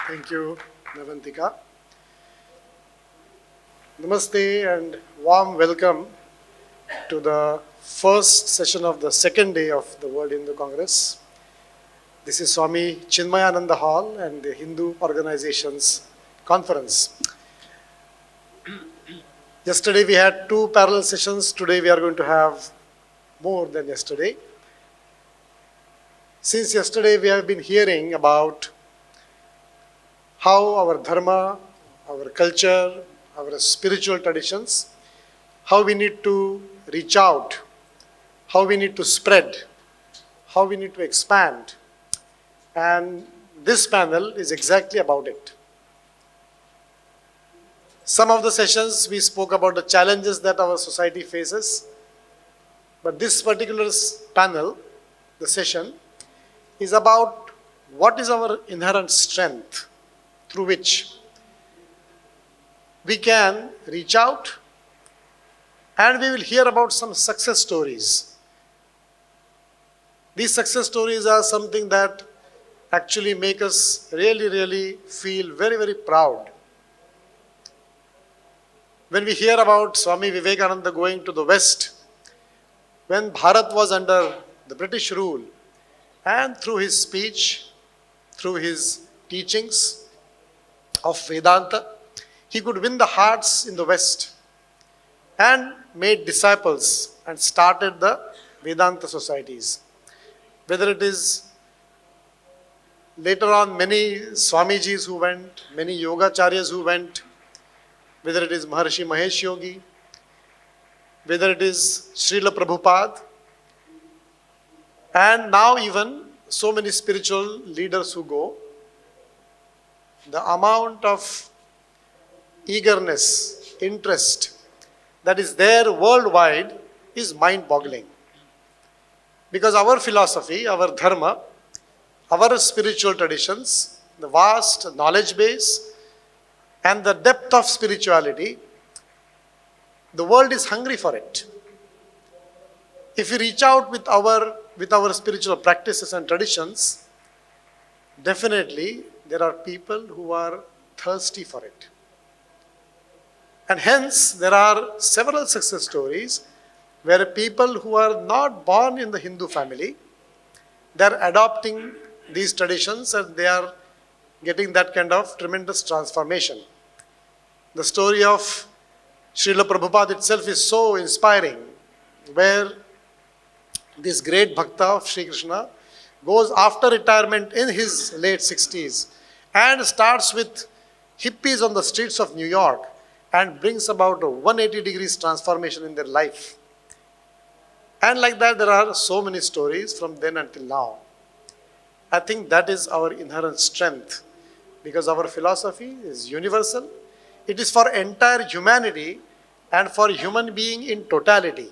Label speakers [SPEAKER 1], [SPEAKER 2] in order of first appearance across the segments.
[SPEAKER 1] Thank you, Navantika. Namaste and warm welcome to the first session of the second day of the World Hindu Congress. This is Swami Chinmayananda Hall and the Hindu Organizations Conference. Yesterday we had two parallel sessions. Today we are going to have more than yesterday. Since yesterday we have been hearing about how our dharma, our culture, our spiritual traditions, how we need to reach out, how we need to spread, how we need to expand. And this panel is exactly about it. Some of the sessions we spoke about the challenges that our society faces, but this particular panel, the session, is about what is our inherent strength through which we can reach out, and we will hear about some success stories. These success stories are something that actually make us really feel very proud. When we hear about Swami Vivekananda going to the West, when Bharat was under the British rule, and through his speech, through his teachings of Vedanta, he could win the hearts in the West and made disciples and started the Vedanta societies. Whether it is later on many Swamijis who went, many Yogacharyas who went, whether it is Maharshi Mahesh Yogi, whether it is Srila Prabhupada, and now even so many spiritual leaders who go, the amount of eagerness, interest that is there worldwide is mind-boggling. Because our philosophy, our dharma, our spiritual traditions, the vast knowledge base, and the depth of spirituality, the world is hungry for it. If we reach out with our spiritual practices and traditions, definitely there are people who are thirsty for it. And hence, there are several success stories where people who are not born in the Hindu family, they are adopting these traditions and they are getting that kind of tremendous transformation. The story of Srila Prabhupada itself is so inspiring, where this great bhakta of Sri Krishna goes after retirement in his late 60s and starts with hippies on the streets of New York and brings about a 180 degrees transformation in their life. And like that, there are so many stories from then until now. I think that is our inherent strength, because our philosophy is universal. It is for entire humanity and for human being in totality,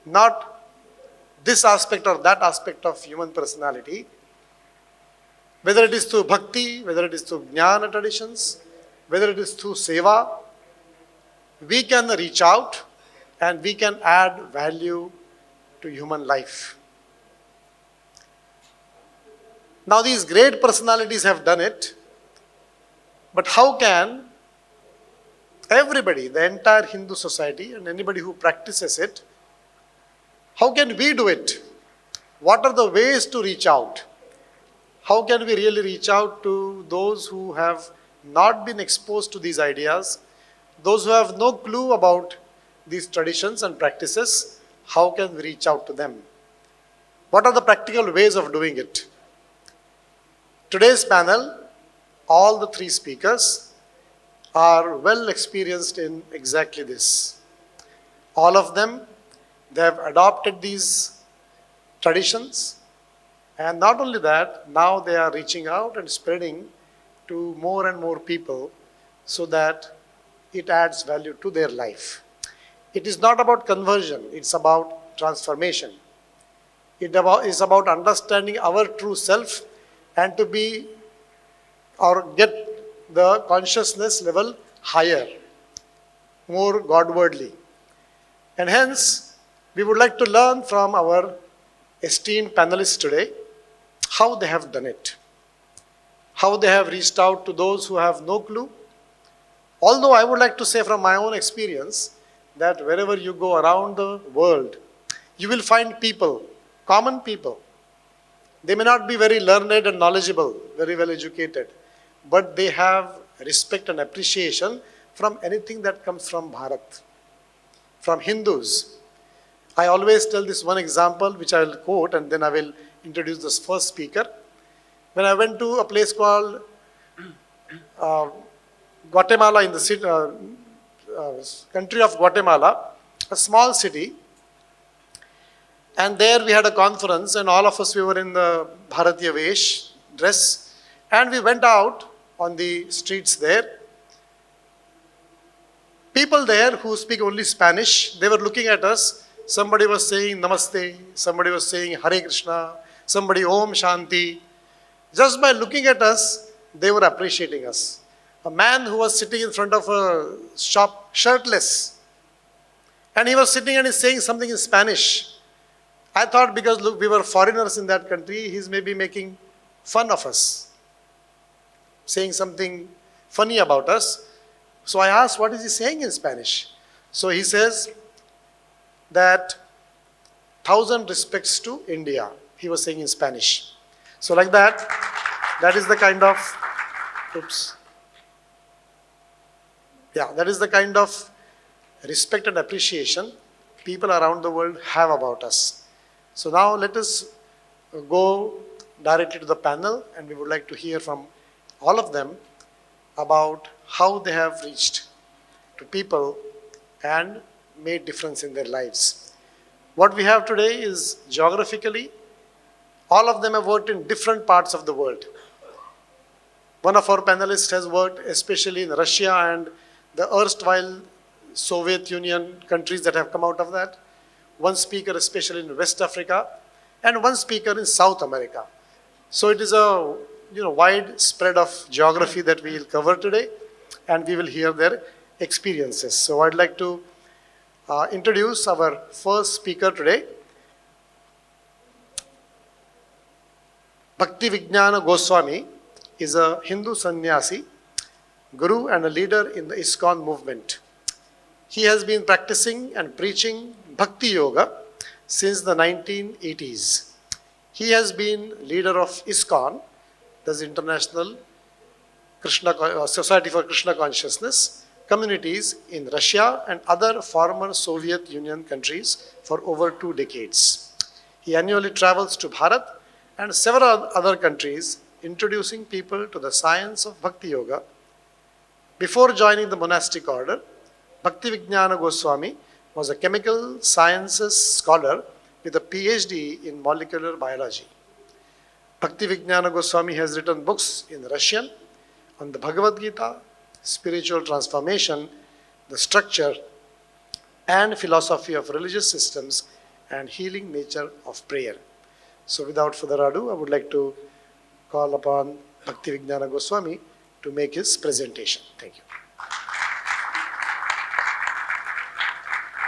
[SPEAKER 1] not this aspect or that aspect of human personality. Whether it is through bhakti, whether it is through jnana traditions, whether it is through seva, we can reach out and we can add value to human life. Now these great personalities have done it, but how can everybody, the entire Hindu society and anybody who practices it, how can we do it? What are the ways to reach out? How can we really reach out to those who have not been exposed to these ideas, those who have no clue about these traditions and practices? How can we reach out to them? What are the practical ways of doing it? Today's panel, all the three speakers are well experienced in exactly this. All of them, they have adopted these traditions, and not only that, now they are reaching out and spreading to more and more people so that it adds value to their life. It is not about conversion, it's about transformation. It is about understanding our true self and to be or get the consciousness level higher, more Godwardly. And hence, we would like to learn from our esteemed panelists today how they have done it. how they have reached out to those who have no clue. Although I would like to say from my own experience that wherever you go around the world, you will find people, common people. They may not be very learned and knowledgeable, very well educated, but they have respect and appreciation from anything that comes from Bharat, from Hindus. I always tell this one example which I will quote and then I will introduce this first speaker. When I went to a place called Guatemala in the city, country of Guatemala, a small city, and there we had a conference and all of us, we were in the Bharatiya Vesh dress and we went out on the streets there. People there who speak only Spanish, they were looking at us. Somebody was saying Namaste, somebody was saying Hare Krishna, somebody Om Shanti. Just by looking at us, they were appreciating us. A man who was sitting in front of a shop shirtless, and he was sitting and he's saying something in Spanish. I thought because look, we were foreigners in that country, he's maybe making fun of us, saying something funny about us. So I asked, what is he saying in Spanish? So he says that 1,000 respects to India, he was saying in Spanish. So like that, that is the kind of, that is the kind of respect and appreciation people around the world have about us. So now let us go directly to the panel and we would like to hear from all of them about how they have reached to people and made difference in their lives. What we have today is geographically, all of them have worked in different parts of the world. One of our panelists has worked especially in Russia and the erstwhile Soviet Union countries that have come out of that. One speaker especially in West Africa, and one speaker in South America. So it is a wide spread of geography that we will cover today, and we will hear their experiences. So I'd like to introduce our first speaker today, Bhakti Vijnana Goswami is a Hindu sannyasi, guru and a leader in the ISKCON movement. He has been practicing and preaching Bhakti Yoga since the 1980s. He has been leader of ISKCON, that's International Society for Krishna Consciousness, communities in Russia and other former Soviet Union countries for over 2 decades. He annually travels to Bharat and several other countries, introducing people to the science of Bhakti Yoga. Before joining the monastic order, Bhakti Vijnana Goswami was a chemical sciences scholar with a PhD in molecular biology. Bhakti Vijnana Goswami has written books in Russian on the Bhagavad Gita, spiritual transformation, the structure and philosophy of religious systems, and healing nature of prayer. So without further ado, I would like to call upon Bhakti Vijnana Goswami to make his presentation. Thank you.